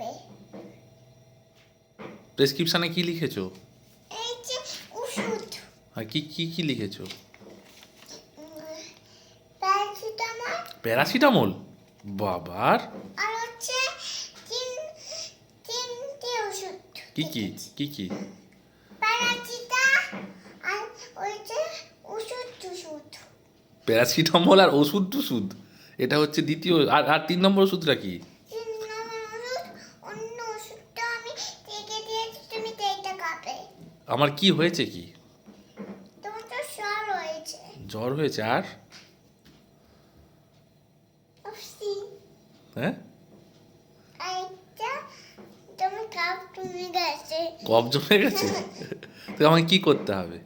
দেবে। প্রেসক্রিপশনে কি লিখেছো? এই যে ওষুধ, আর কি কি কি লিখেছো? Paracetamol, paracetamol? বাবার! আর হচ্ছে তিনটে ওষুধ। কি কি কি কি? প্যারাসিটা আর ওই যে ওষুধ। প্যারাসিটামল আর ওষুধ টষুধ, এটা হচ্ছে দ্বিতীয়। আর আর 3 নম্বর ওষুধটা কি? 3 নম্বর ওষুধ, অন্য ওষুধটা আমি থেকে দিয়েছি, তুমি এইটা খাবে। আমার কি হয়েছে কি? তোমার তো জ্বর হয়েছে। জ্বর হয়েছে আর? অফসি, হ্যাঁ, এইটা তুমি কাপ তুমি গেছে। কফ জমে গেছে। তো আমাকে কি করতে হবে?